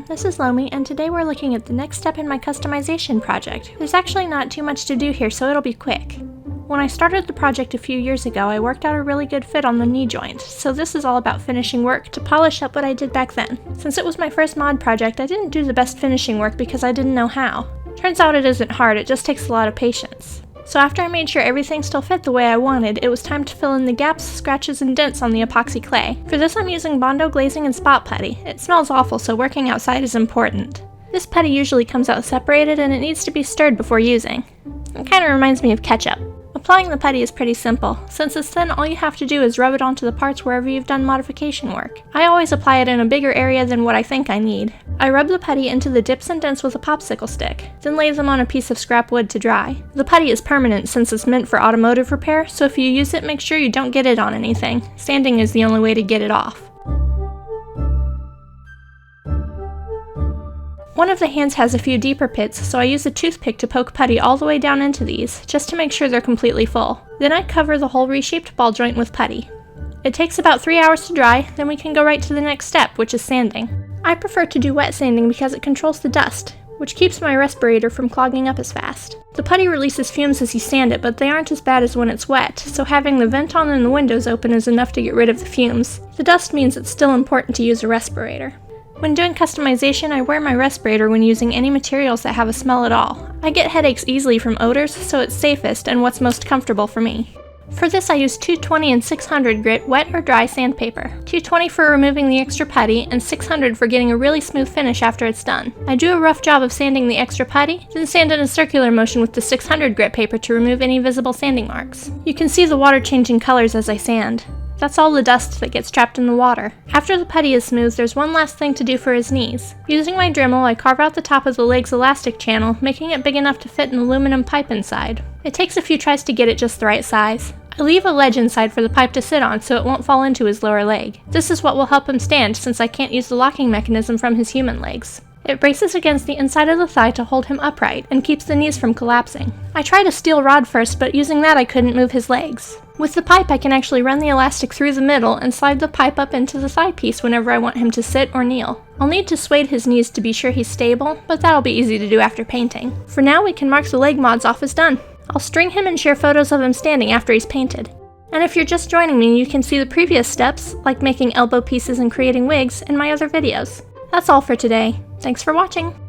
everyone, this is Lomi, and today we're looking at the next step in my customization project. There's actually not too much to do here, so it'll be quick. When I started the project a few years ago, I worked out a really good fit on the knee joint, so this is all about finishing work to polish up what I did back then. Since it was my first mod project, I didn't do the best finishing work because I didn't know how. Turns out it isn't hard, it just takes a lot of patience. So after I made sure everything still fit the way I wanted, it was time to fill in the gaps, scratches, and dents on the epoxy clay. For this I'm using Bondo glazing and spot putty. It smells awful, so working outside is important. This putty usually comes out separated and it needs to be stirred before using. It kinda reminds me of ketchup. Applying the putty is pretty simple. Since it's thin, all you have to do is rub it onto the parts wherever you've done modification work. I always apply it in a bigger area than what I think I need. I rub the putty into the dips and dents with a popsicle stick, then lay them on a piece of scrap wood to dry. The putty is permanent since it's meant for automotive repair, so if you use it, make sure you don't get it on anything. Sanding is the only way to get it off. One of the hands has a few deeper pits, so I use a toothpick to poke putty all the way down into these, just to make sure they're completely full. Then I cover the whole reshaped ball joint with putty. It takes about 3 hours to dry, then we can go right to the next step, which is sanding. I prefer to do wet sanding because it controls the dust, which keeps my respirator from clogging up as fast. The putty releases fumes as you sand it, but they aren't as bad as when it's wet, so having the vent on and the windows open is enough to get rid of the fumes. The dust means it's still important to use a respirator. When doing customization, I wear my respirator when using any materials that have a smell at all. I get headaches easily from odors, so it's safest and what's most comfortable for me. For this I use 220 and 600 grit wet or dry sandpaper. 220 for removing the extra putty, and 600 for getting a really smooth finish after it's done. I do a rough job of sanding the extra putty, then sand in a circular motion with the 600 grit paper to remove any visible sanding marks. You can see the water changing colors as I sand. That's all the dust that gets trapped in the water. After the putty is smooth, there's one last thing to do for his knees. Using my Dremel, I carve out the top of the leg's elastic channel, making it big enough to fit an aluminum pipe inside. It takes a few tries to get it just the right size. I leave a ledge inside for the pipe to sit on so it won't fall into his lower leg. This is what will help him stand since I can't use the locking mechanism from his human legs. It braces against the inside of the thigh to hold him upright and keeps the knees from collapsing. I tried a steel rod first, but using that I couldn't move his legs. With the pipe I can actually run the elastic through the middle and slide the pipe up into the thigh piece whenever I want him to sit or kneel. I'll need to suede his knees to be sure he's stable, but that'll be easy to do after painting. For now we can mark the leg mods off as done. I'll string him and share photos of him standing after he's painted. And if you're just joining me, you can see the previous steps, like making elbow pieces and creating wigs, in my other videos. That's all for today. Thanks for watching!